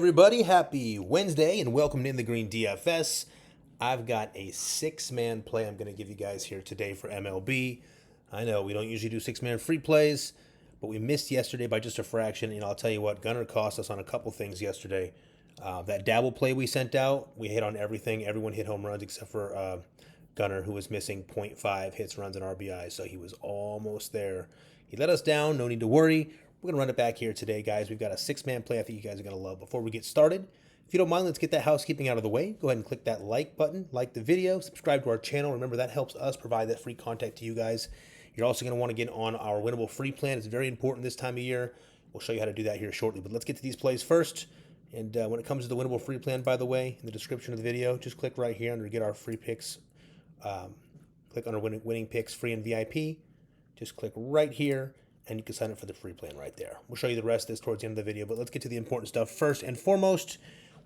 Everybody, happy Wednesday and welcome to In the Green DFS. I've got a six-man play I'm going to give you guys here today for MLB. I know we don't usually do six-man free plays, but we missed yesterday by just a fraction. And I'll tell you what, Gunner cost us on a couple things yesterday. That dabble play we sent out, we hit on everything. Everyone hit home runs except for Gunner, who was missing 0.5 hits, runs, and RBI. So he was almost there. He let us down. No need to worry. We're going to run it back here today, guys. We've got a six-man play I think you guys are going to love. Before we get started, if you don't mind, let's get that housekeeping out of the way. Go ahead and click that like button, like the video, subscribe to our channel. Remember, that helps us provide that free content to you guys. You're also going to want to get on our winnable free plan. It's very important this time of year. We'll show you how to do that here shortly. But let's get to these plays first. And when it comes to the winnable free plan, by the way, in the description of the video, just click right here under Get Our Free Picks. Click under Winning Picks Free and VIP. Just click right here, and you can sign up for the free plan right there. We'll show you the rest of this towards the end of the video, but let's get to the important stuff. First and foremost,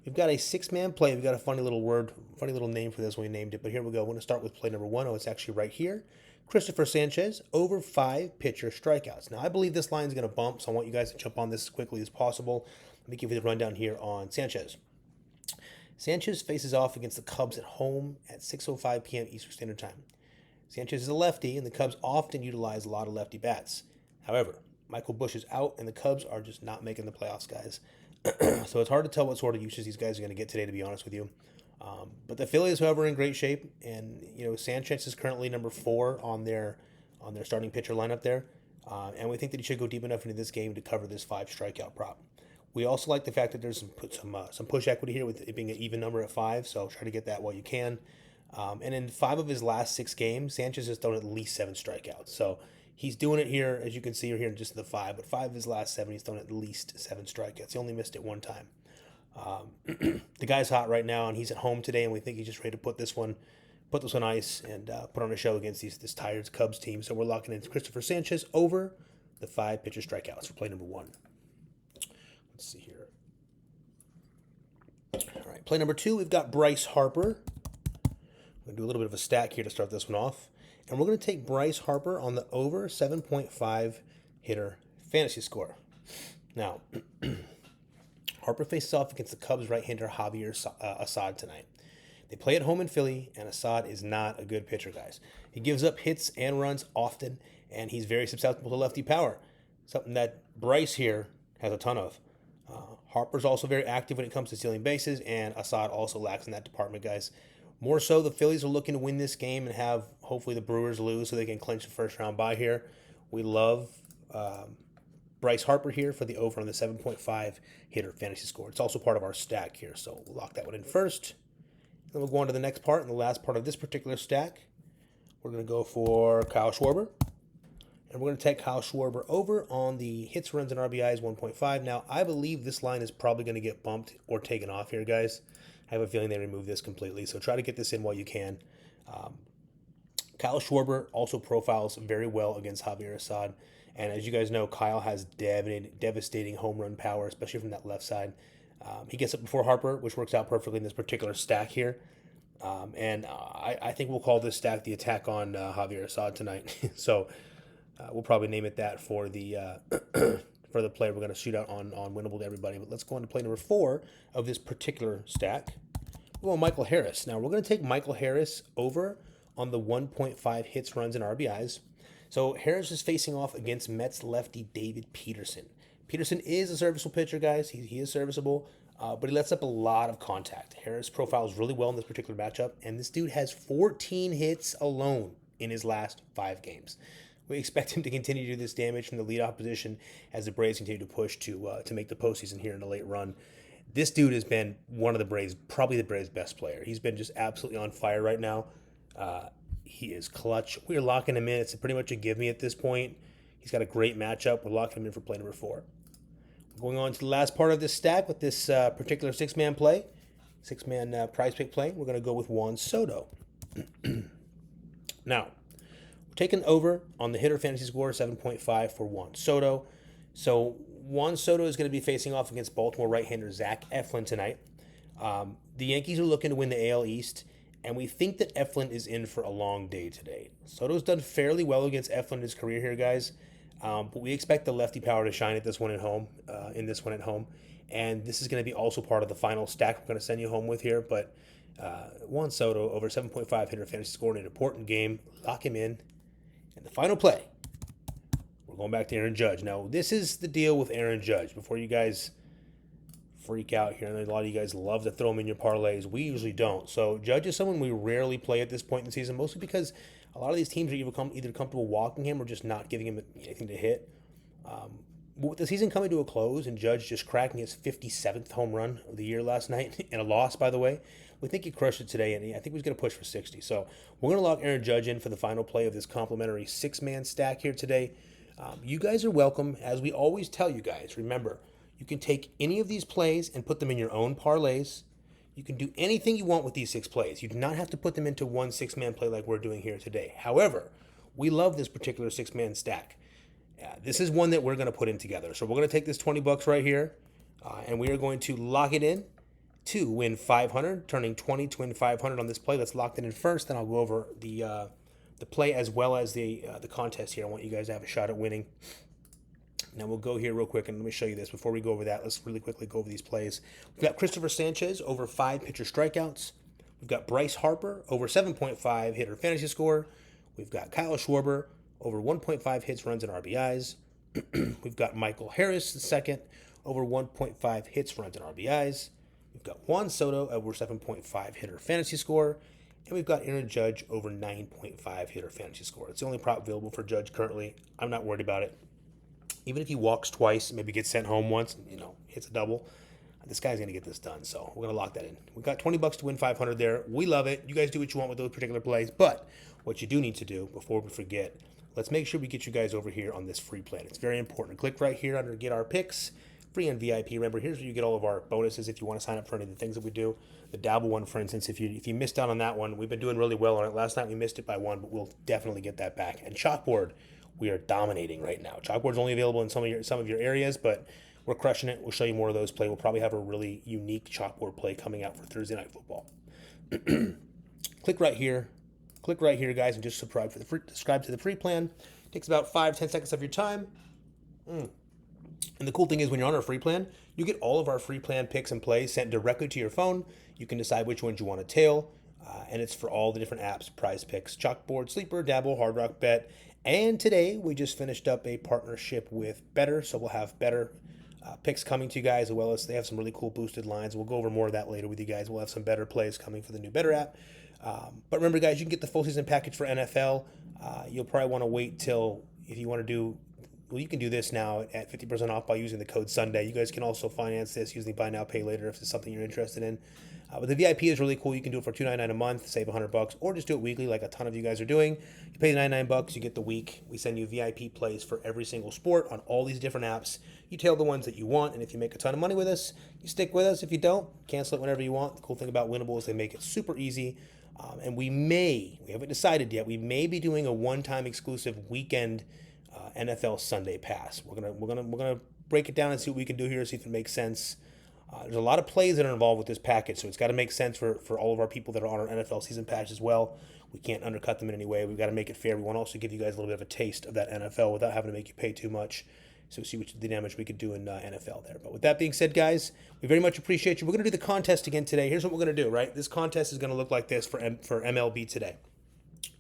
we've got a six-man play. We've got a funny little name for this when we named it, but here we go. We're going to start with play number one. Oh, it's actually right here. Christopher Sanchez, over 5 pitcher strikeouts. Now, I believe this line is going to bump, so I want you guys to jump on this as quickly as possible. Let me give you the rundown here on Sanchez. Sanchez faces off against the Cubs at home at 6:05 p.m. Eastern Standard Time. Sanchez is a lefty, and the Cubs often utilize a lot of lefty bats. However, Michael Busch is out, and the Cubs are just not making the playoffs, guys. So it's hard to tell what sort of usage these guys are going to get today, to be honest with you. But the Phillies, however, are in great shape, and Sanchez is currently number 4 on their starting pitcher lineup there, and we think that he should go deep enough into this game to cover this 5 strikeout prop. We also like the fact that there's some push equity here with it being an even number at 5, so try to get that while you can. And in 5 of his last 6 games, Sanchez has thrown at least 7 strikeouts. So he's doing it here, as you can see, here in just the 5. But 5 of his last 7, he's thrown at least 7 strikeouts. He only missed it one time. The guy's hot right now, and he's at home today, and we think he's just ready to put this one on ice and put on a show against this tired Cubs team. So we're locking in Christopher Sanchez over the 5 pitcher strikeouts for play number 1. Let's see here. All right, play number 2, we've got Bryce Harper. We're going to do a little bit of a stack here to start this one off. And we're going to take Bryce Harper on the over 7.5 hitter fantasy score. Now, Harper faces off against the Cubs right-hander Javier Assad tonight. They play at home in Philly, and Assad is not a good pitcher, guys. He gives up hits and runs often, and he's very susceptible to lefty power, something that Bryce here has a ton of. Harper's also very active when it comes to stealing bases, and Assad also lacks in that department, guys. More so, the Phillies are looking to win this game and have, hopefully, the Brewers lose so they can clinch the first-round bye here. We love Bryce Harper here for the over on the 7.5 hitter fantasy score. It's also part of our stack here, so we'll lock that one in first. Then we'll go on to the next part, and the last part of this particular stack. We're going to go for Kyle Schwarber. And we're going to take Kyle Schwarber over on the hits, runs, and RBIs 1.5. Now, I believe this line is probably going to get bumped or taken off here, guys. I have a feeling they remove this completely, so try to get this in while you can. Kyle Schwarber also profiles very well against Javier Assad, and as you guys know, Kyle has devastating home run power, especially from that left side. He gets up before Harper, which works out perfectly in this particular stack here. And I think we'll call this stack the attack on Javier Assad tonight. So we'll probably name it that for the for the play we're going to shoot out on Winnable to everybody. But let's go on to play number 4 of this particular stack. We're going Michael Harris. Now, we're going to take Michael Harris over on the 1.5 hits, runs, and RBIs. So Harris is facing off against Mets lefty David Peterson. Peterson is a serviceable pitcher, guys. He is serviceable, but he lets up a lot of contact. Harris profiles really well in this particular matchup, and this dude has 14 hits alone in his last 5 games. We expect him to continue to do this damage from the leadoff position as the Braves continue to push to make the postseason here in a late run. This dude has been one of the Braves, probably the Braves' best player. He's been just absolutely on fire right now. He is clutch. We're locking him in. It's pretty much a give-me at this point. He's got a great matchup. We're locking him in for play number 4. Going on to the last part of this stack with this particular six-man play, six-man prize pick play, we're going to go with Juan Soto. Now, taken over on the hitter fantasy score, 7.5 for Juan Soto. So Juan Soto is going to be facing off against Baltimore right-hander Zach Eflin tonight. The Yankees are looking to win the AL East, and we think that Eflin is in for a long day today. Soto's done fairly well against Eflin in his career here, guys. But we expect the lefty power to shine at this one at home, And this is going to be also part of the final stack we're going to send you home with here. But Juan Soto over 7.5 hitter fantasy score in an important game. Lock him in. And the final play, we're going back to Aaron Judge. Now, this is the deal with Aaron Judge. Before you guys freak out here, and a lot of you guys love to throw him in your parlays. We usually don't. So Judge is someone we rarely play at this point in the season, mostly because a lot of these teams are either comfortable walking him or just not giving him anything to hit. But with the season coming to a close and Judge just cracking his 57th home run of the year last night, and a loss, by the way, we think he crushed it today, and I think he's going to push for 60. So we're going to lock Aaron Judge in for the final play of this complimentary 6-man stack here today. You guys are welcome. As we always tell you guys, remember, you can take any of these plays and put them in your own parlays. You can do anything you want with these 6 plays. You do not have to put them into one 6-man play like we're doing here today. However, we love this particular 6-man stack. This is one that we're going to put in together. So we're going to take this $20 right here, and we are going to lock it in to win 500, turning 20 to win 500 on this play. Let's lock it in first, then I'll go over the play as well as the contest here. I want you guys to have a shot at winning. Now we'll go here real quick, and let me show you this. Before we go over that, let's really quickly go over these plays. We've got Christopher Sanchez over 5 pitcher strikeouts. We've got Bryce Harper over 7.5 hitter fantasy score. We've got Kyle Schwarber over 1.5 hits, runs, and RBIs. We've got Michael Harris the second over 1.5 hits, runs, and RBIs. We've got Juan Soto over 7.5 hitter fantasy score. And we've got Aaron Judge over 9.5 hitter fantasy score. It's the only prop available for Judge currently. I'm not worried about it. Even if he walks twice, maybe gets sent home once, hits a double, this guy's going to get this done. So we're going to lock that in. We've got $20 to win 500 there. We love it. You guys do what you want with those particular plays. But what you do need to do before we forget, let's make sure we get you guys over here on this free plan. It's very important. Click right here under Get Our Picks, free and VIP. Remember, here's where you get all of our bonuses if you want to sign up for any of the things that we do. The Dabble one, for instance, if you missed out on that one, we've been doing really well on it. Last night we missed it by 1, but we'll definitely get that back. And Chalkboard, we are dominating right now. Chalkboard's only available in some of your areas, but we're crushing it. We'll show you more of those play. We'll probably have a really unique Chalkboard play coming out for Thursday Night Football. Click right here, guys, and just subscribe to the free plan. It takes about 5-10 seconds of your time. And the cool thing is, when you're on our free plan, you get all of our free plan picks and plays sent directly to your phone. You can decide which ones you want to tail, and it's for all the different apps: Prizepicks, Chalkboard, Sleeper, Dabble, Hard Rock Bet. And today we just finished up a partnership with Better, so we'll have Better picks coming to you guys, as well as they have some really cool boosted lines. We'll go over more of that later with you guys. We'll have some Better plays coming for the new Better app. But remember, guys, you can get the full season package for NFL. You'll probably want to wait till, if you want to do, well, you can do this now at 50% off by using the code Sunday. You guys can also finance this using Buy Now, Pay Later if it's something you're interested in. But the VIP is really cool. You can do it for $2.99 a month, save $100, or just do it weekly like a ton of you guys are doing. You pay $99, you get the week. We send you VIP plays for every single sport on all these different apps. You tail the ones that you want, and if you make a ton of money with us, you stick with us. If you don't, cancel it whenever you want. The cool thing about Winnable is they make it super easy. And we haven't decided yet, we may be doing a one-time exclusive weekend NFL Sunday pass. We're gonna break it down and see what we can do here, see if it makes sense. There's a lot of plays that are involved with this package, so it's got to make sense for all of our people that are on our NFL season pass as well. We can't undercut them in any way. We've got to make it fair. We want to also give you guys a little bit of a taste of that NFL without having to make you pay too much. So see the damage we could do in NFL there. But with that being said, guys, we very much appreciate you. We're going to do the contest again today. Here's what we're going to do, right? This contest is going to look like this for MLB today.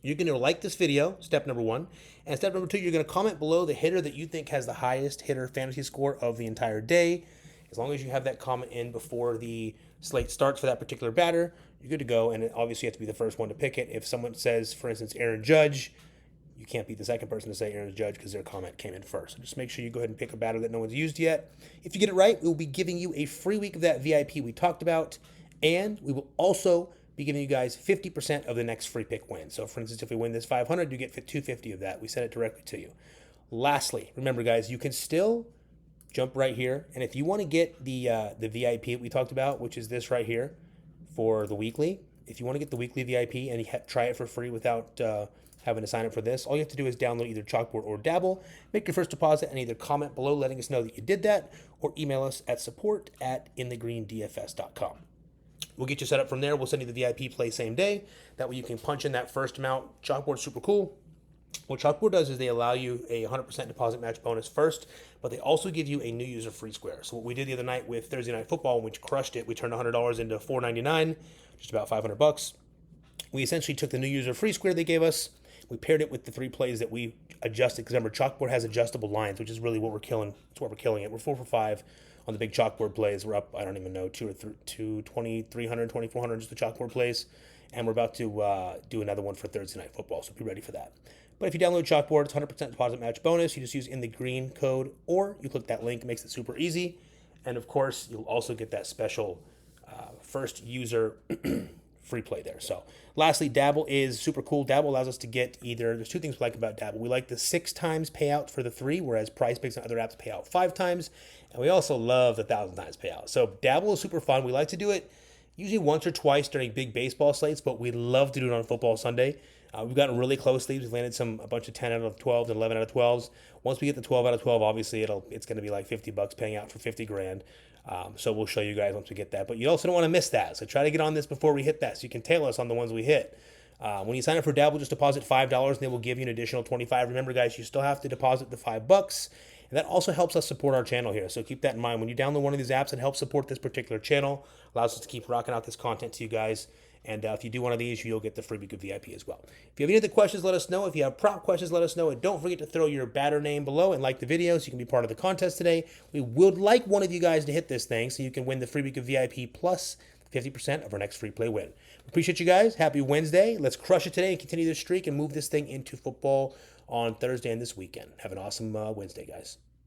You're going to like this video, step number 1. And step number 2, you're going to comment below the hitter that you think has the highest hitter fantasy score of the entire day. As long as you have that comment in before the slate starts for that particular batter, you're good to go. And obviously you have to be the first one to pick it. If someone says, for instance, Aaron Judge, you can't be the second person to say Aaron Judge because their comment came in first. So just make sure you go ahead and pick a batter that no one's used yet. If you get it right, we'll be giving you a free week of that VIP we talked about. And we will also be giving you guys 50% of the next free pick win. So for instance, if we win this 500, you get 250 of that. We send it directly to you. Lastly, remember, guys, you can still jump right here, and if you want to get the VIP we talked about, which is this right here for the weekly, if you want to get the weekly VIP and try it for free without having to sign up for this, all you have to do is download either Chalkboard or Dabble, make your first deposit, and either comment below letting us know that you did that, or email us at support@inthegreendfs.com. We'll get you set up from there. We'll send you the VIP play same day. That way you can punch in that first amount. Chalkboard's super cool. What Chalkboard does is they allow you a 100% deposit match bonus first, but they also give you a new user free square. So what we did the other night with Thursday Night Football, when we crushed it, we turned $100 into $4.99, just about $500. We essentially took the new user free square they gave us. We paired it with the 3 plays that we adjusted. Because remember, Chalkboard has adjustable lines, which is really what we're killing. That's what we're killing it. We're 4 for 5 on the big Chalkboard plays. We're up, I don't even know, 2,300, 2,400 just the Chalkboard plays. And we're about to do another one for Thursday Night Football, so be ready for that. But if you download Chalkboard, it's 100% deposit match bonus. You just use in the green code, or you click that link. It makes it super easy. And of course, you'll also get that special first user free play there. So lastly, Dabble is super cool. Dabble allows us to get there's 2 things we like about Dabble. We like the 6 times payout for the 3, whereas Prizepicks and other apps pay out 5 times. And we also love the 1,000 times payout. So Dabble is super fun. We like to do it usually once or twice during big baseball slates, but we love to do it on Football Sunday. We've gotten really close leads. We've landed a bunch of 10 out of 12s and 11 out of 12s. Once we get the 12 out of 12, obviously it's going to be like $50 paying out for 50 grand. So we'll show you guys once we get that. But you also don't want to miss that. So try to get on this before we hit that so you can tail us on the ones we hit. When you sign up for Dabble, just deposit $5 and they will give you an additional $25. Remember, guys, you still have to deposit the $5. And that also helps us support our channel here. So keep that in mind. When you download one of these apps, it helps support this particular channel, allows us to keep rocking out this content to you guys. And if you do one of these, you'll get the free Good VIP as well. If you have any other questions, let us know. If you have prop questions, let us know. And don't forget to throw your batter name below and like the video so you can be part of the contest today. We would like one of you guys to hit this thing so you can win the free Good VIP plus 50% of our next free play win. Appreciate you guys. Happy Wednesday. Let's crush it today and continue this streak and move this thing into football on Thursday and this weekend. Have an awesome Wednesday, guys.